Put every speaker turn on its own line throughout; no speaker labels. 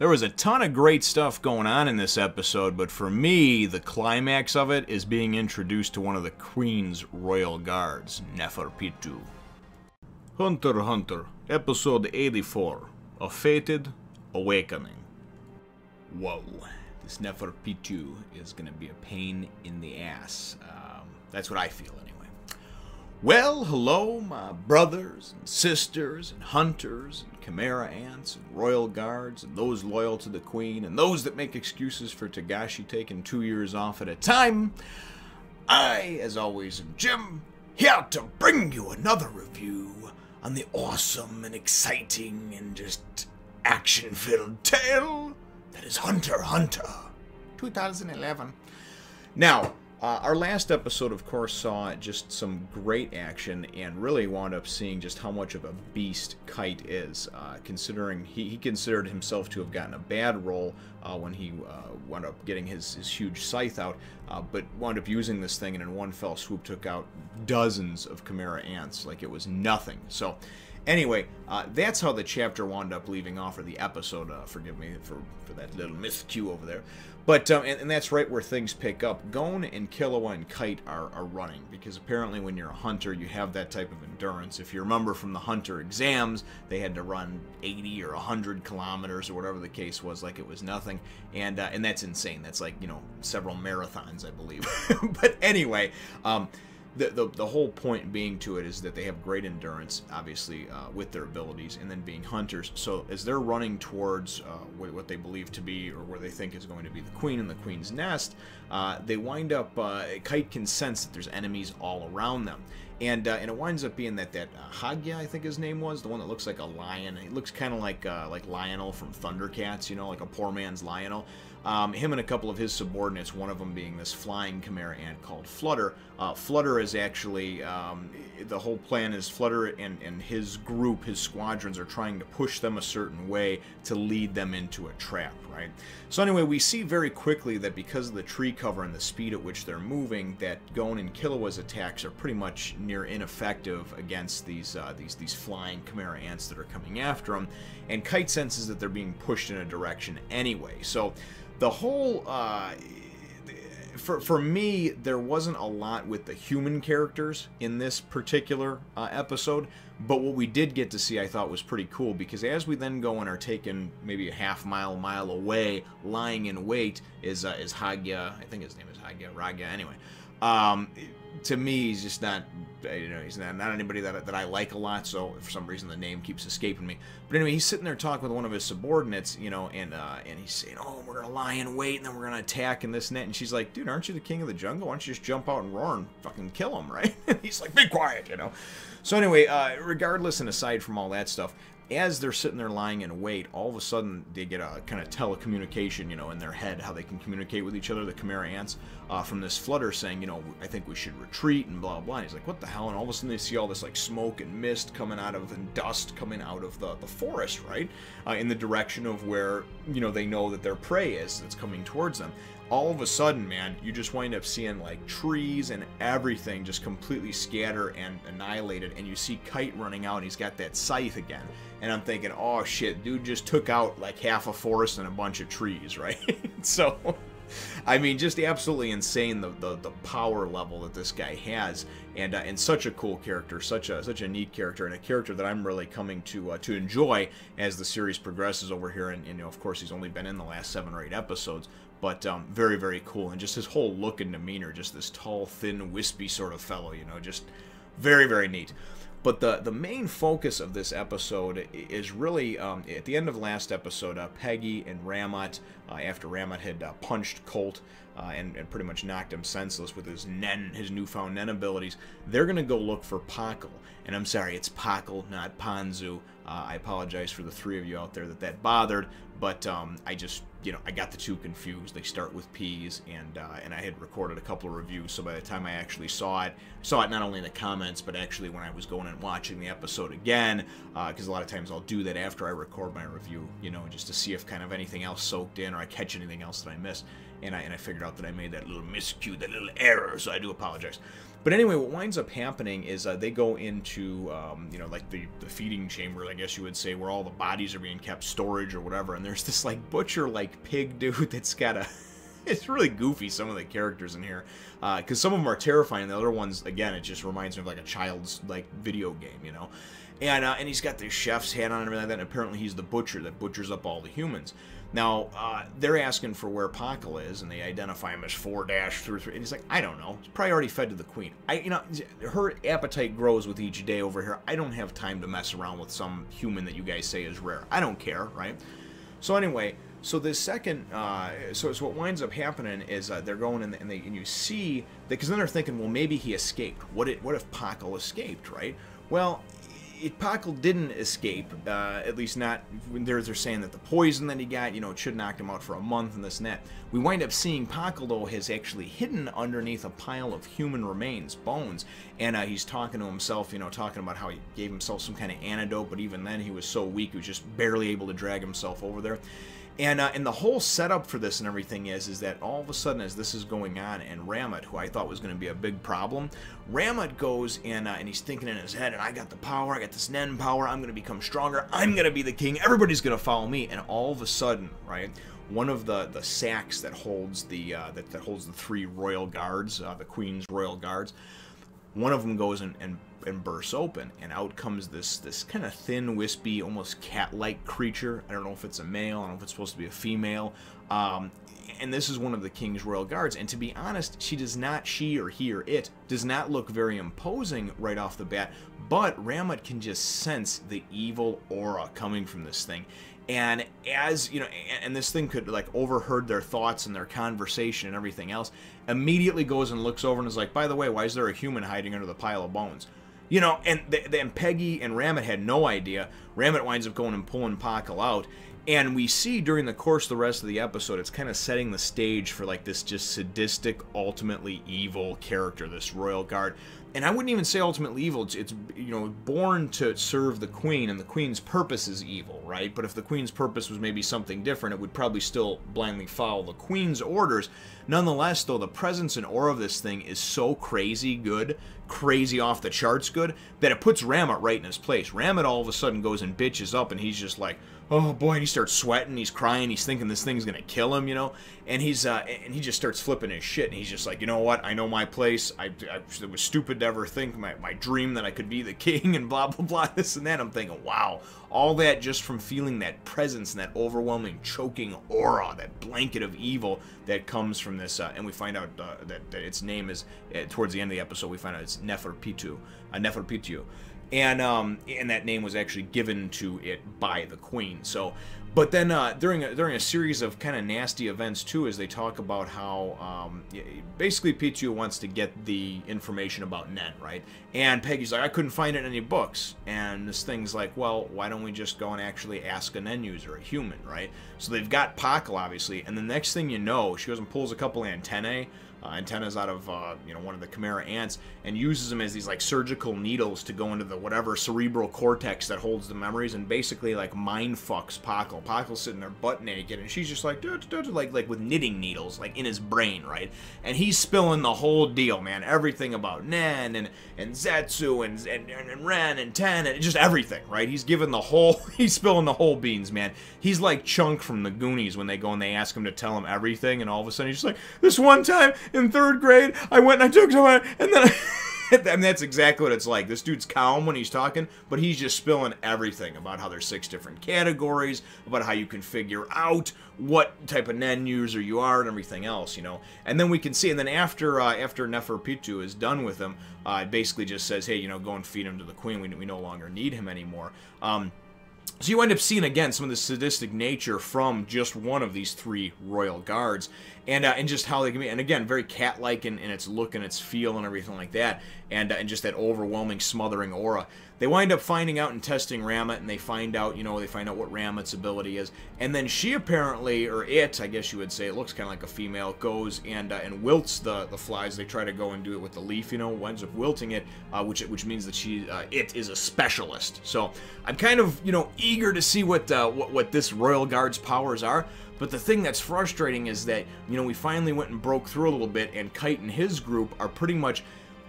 There was a ton of great stuff going on in this episode, but for me, the climax of it is being introduced to one of the Queen's royal guards, Neferpitou. Hunter x Hunter, episode 84, A Fated Awakening. Whoa, this Neferpitou is going to be a pain in the ass. That's what I feel anyway. Well, hello, my brothers and sisters and hunters and chimera ants and royal guards and those loyal to the queen and those that make excuses for Togashi taking 2 years off at a time. I, as always, am Jim, here to bring you another review on the awesome and exciting and just action-filled tale that is Hunter x Hunter 2011. Now, our last episode, of course, saw just some great action and really wound up seeing just how much of a beast Kite is, considering he considered himself to have gotten a bad role when he wound up getting his huge scythe out, but wound up using this thing and in one fell swoop took out dozens of chimera ants like it was nothing. So anyway, that's how the chapter wound up leaving off, or the episode, forgive me for that little miscue over there. But, and that's right where things pick up. Gon and Killua and Kite are running, because apparently when you're a hunter, you have that type of endurance. If you remember from the hunter exams, they had to run 80 or 100 kilometers or whatever the case was, like it was nothing. And that's insane. That's like, you know, several marathons, I believe. But anyway, the whole point being to it is that they have great endurance, obviously, with their abilities, and then being hunters. So as they're running towards what they believe to be, or where they think is going to be the queen and the queen's nest, they wind up, Kite can sense that there's enemies all around them. And it winds up being that Hagya, I think his name was, the one that looks like a lion. He looks kind of like Lionel from Thundercats, you know, like a poor man's Lionel. Him and a couple of his subordinates, one of them being this flying chimera ant called Flutter. Flutter is actually, the whole plan is Flutter and his group, his squadrons, are trying to push them a certain way to lead them into a trap, right? So anyway, we see very quickly that because of the tree cover and the speed at which they're moving, that Gon and Killua's attacks are pretty much near ineffective against these flying chimera ants that are coming after them. And Kite senses that they're being pushed in a direction anyway. So the whole, for me, there wasn't a lot with the human characters in this particular episode, but what we did get to see I thought was pretty cool, because as we then go and are taken maybe a mile away, lying in wait, is Hagya. I think his name is Raga, anyway. To me, he's just not, you know, he's not anybody that I like a lot, so for some reason the name keeps escaping me. But anyway, he's sitting there talking with one of his subordinates, you know, and he's saying, oh, we're going to lie in wait, and then we're going to attack and this and that. And she's like, dude, aren't you the king of the jungle? Why don't you just jump out and roar and fucking kill him, right? And he's like, be quiet, you know. So anyway, regardless and aside from all that stuff, as they're sitting there lying in wait, all of a sudden they get a kind of telecommunication, you know, in their head, how they can communicate with each other, the chimera ants, from this Flutter saying, you know, I think we should retreat and blah, blah. And he's like, what the hell? And all of a sudden they see all this, like, smoke and mist coming out of, and dust coming out of the forest, right? In the direction of where, you know, they know that their prey is that's coming towards them. All of a sudden, man, you just wind up seeing, like, trees and everything just completely scatter and annihilated, and you see Kite running out, and he's got that scythe again. And I'm thinking, oh, shit, dude just took out, like, half a forest and a bunch of trees, right? So, I mean, just absolutely insane, the power level that this guy has, and such a cool character, such a neat character, and a character that I'm really coming to enjoy as the series progresses over here. And you know, of course, he's only been in the last 7 or 8 episodes, but very, very cool, and just his whole look and demeanor, just this tall, thin, wispy sort of fellow, you know, just very, very neat. But the main focus of this episode is really, at the end of last episode, Peggy and Ramat, after Ramat had punched Colt and pretty much knocked him senseless with his newfound Nen abilities, they're going to go look for Pakal. And I'm sorry, it's Pakal, not Panzu. I apologize for the 3 of you out there that bothered, but I just, you know, I got the 2 confused. They start with P's, and I had recorded a couple of reviews, so by the time I actually saw it not only in the comments, but actually when I was going and watching the episode again, because a lot of times I'll do that after I record my review, you know, just to see if kind of anything else soaked in, or I catch anything else that I missed. and I figured out that I made that little miscue, that little error, so I do apologize. But anyway, what winds up happening is they go into, you know, like the feeding chamber, I guess you would say, where all the bodies are being kept, storage or whatever, and there's this, like, butcher-like pig dude that's got a... It's really goofy, some of the characters in here, because some of them are terrifying, the other ones, again, it just reminds me of, like, a child's, like, video game, you know? And he's got this chef's hat on and everything like that, and apparently he's the butcher that butchers up all the humans. Now, they're asking for where Pakal is, and they identify him as 4-3, and he's like, I don't know. He's probably already fed to the queen. You know, her appetite grows with each day over here. I don't have time to mess around with some human that you guys say is rare. I don't care, right? So anyway, so this second, so what winds up happening is they're going in, and you see, because then they're thinking, well, maybe he escaped. What if Pakal escaped, right? Well, Pakal didn't escape, at least not, they're saying that the poison that he got, you know, it should knock him out for a month and this and that. We wind up seeing Pakal, though, has actually hidden underneath a pile of human remains, bones, and he's talking to himself, you know, talking about how he gave himself some kind of antidote, but even then he was so weak he was just barely able to drag himself over there. And the whole setup for this and everything is that all of a sudden, as this is going on, and Ramut, who I thought was going to be a big problem, Ramut goes and he's thinking in his head, and I got the power, I got this Nen power, I'm going to become stronger, I'm going to be the king, everybody's going to follow me. And all of a sudden, right, one of the sacks that holds the that holds the 3 royal guards, the queen's royal guards, one of them goes and bursts open, and out comes this kind of thin, wispy, almost cat-like creature. I don't know if it's a male, I don't know if it's supposed to be a female, and this is one of the king's royal guards, and to be honest, she or he or it does not look very imposing right off the bat, but Ramut can just sense the evil aura coming from this thing. And as, you know, and this thing could, like, overheard their thoughts and their conversation and everything else, immediately goes and looks over and is like, by the way, why is there a human hiding under the pile of bones? You know, and then Peggy and Ramut had no idea. Ramut winds up going and pulling Pakal out. And we see during the course of the rest of the episode, it's kind of setting the stage for, like, this just sadistic, ultimately evil character, this royal guard. And I wouldn't even say ultimately evil. It's you know, born to serve the queen, and the queen's purpose is evil, right? But if the queen's purpose was maybe something different, it would probably still blindly follow the queen's orders. Nonetheless, though, the presence and aura of this thing is so crazy good, crazy off the charts good, that it puts Ramut right in his place. Ramut all of a sudden goes and bitches up, and he's just like, oh boy, and he starts sweating, he's crying, he's thinking this thing's gonna kill him, you know, and he just starts flipping his shit, and he's just like, you know what, I know my place, it was stupid to ever think, my dream that I could be the king, and blah, blah, blah, this and that. I'm thinking, wow, all that just from feeling that presence and that overwhelming, choking aura, that blanket of evil that comes from this, and we find out that its name is, towards the end of the episode, we find out it's Neferpitou, Neferpitou. And that name was actually given to it by the queen. So, but then during a series of kind of nasty events too, as they talk about how basically Pitou wants to get the information about Nen, right? And Peggy's like, I couldn't find it in any books. And this thing's like, well, why don't we just go and actually ask a Nen user, a human, right? So they've got Pakal, obviously, and the next thing you know, she goes and pulls a couple antennae. Antennas out of you know, one of the Chimera ants, and uses them as these like surgical needles to go into the whatever cerebral cortex that holds the memories, and basically like mind fucks Pakal. Pakal's sitting there butt naked, and she's just like like with knitting needles like in his brain, right? And he's spilling the whole deal, man. Everything about Nen and Zetsu and Ren and Ten and just everything, right? He's giving the whole, he's spilling the whole beans, man. He's like Chunk from the Goonies when they go and they ask him to tell him everything, and all of a sudden he's just like, this one time in 3rd grade, I went and I took someone, and then and that's exactly what it's like. This dude's calm when he's talking, but he's just spilling everything about how there's 6 different categories, about how you can figure out what type of Nen user you are and everything else, you know. And then we can see, and then after Neferpitou is done with him, it basically just says, hey, you know, go and feed him to the queen. We no longer need him anymore. So you end up seeing, again, some of the sadistic nature from just one of these 3 royal guards, and just how they can be, and again, very cat-like in its look and its feel and everything like that, and just that overwhelming, smothering aura. They wind up finding out and testing Ramut, and they find out, you know, what Ramut's ability is, and then she apparently, or it, I guess you would say, it looks kind of like a female, goes and wilts the flies. They try to go and do it with the leaf, you know, winds up wilting it, which means that it is a specialist. So I'm kind of, you know, eager to see what this Royal Guard's powers are. But the thing that's frustrating is that, you know, we finally went and broke through a little bit, and Kite and his group are pretty much...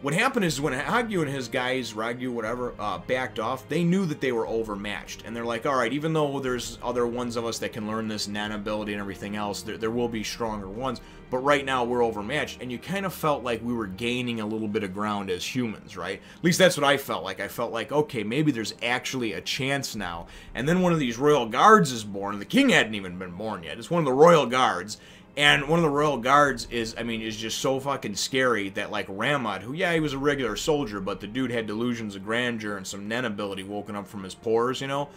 What happened is when Hagyu and his guys, Ragyu, whatever, backed off, they knew that they were overmatched. And they're like, alright, even though there's other ones of us that can learn this Nen ability and everything else, there will be stronger ones. But right now, we're overmatched. And you kind of felt like we were gaining a little bit of ground as humans, right? At least that's what I felt like. I felt like, okay, maybe there's actually a chance now. And then one of these Royal Guards is born. And the king hadn't even been born yet. It's one of the Royal Guards. And one of the Royal Guards is, I mean, is just so fucking scary that, like, Ramad, who, yeah, he was a regular soldier, but the dude had delusions of grandeur and some Nen ability woken up from his pores, you know?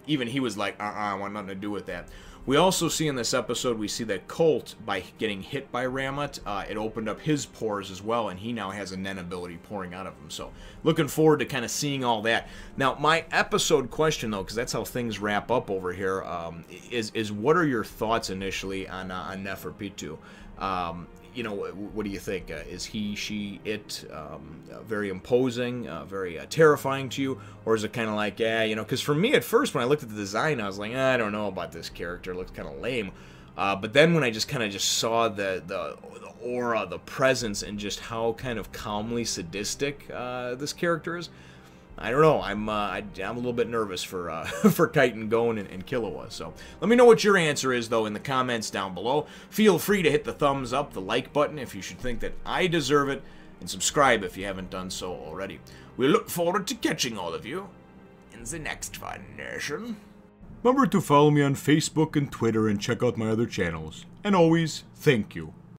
Even he was like, I want nothing to do with that. We also see in this episode, we see that Colt, by getting hit by Ramat, it opened up his pores as well, and he now has a Nen ability pouring out of him. So, looking forward to kind of seeing all that. Now, my episode question, though, because that's how things wrap up over here, is what are your thoughts initially on Neferpitou? You know, what do you think? Is he, she, it very imposing, very terrifying to you? Or is it kind of like, yeah, you know, because for me at first when I looked at the design, I was like, I don't know about this character. It looks kind of lame. But then when I just kind of saw the aura, the presence, and just how kind of calmly sadistic this character is, I don't know. I'm a little bit nervous for for Kite and Gon and Killua. So let me know what your answer is, though, in the comments down below. Feel free to hit the thumbs up, the like button if you should think that I deserve it, and subscribe if you haven't done so already. We look forward to catching all of you in the next Fun Nation. Remember to follow me on Facebook and Twitter and check out my other channels. And always, thank you.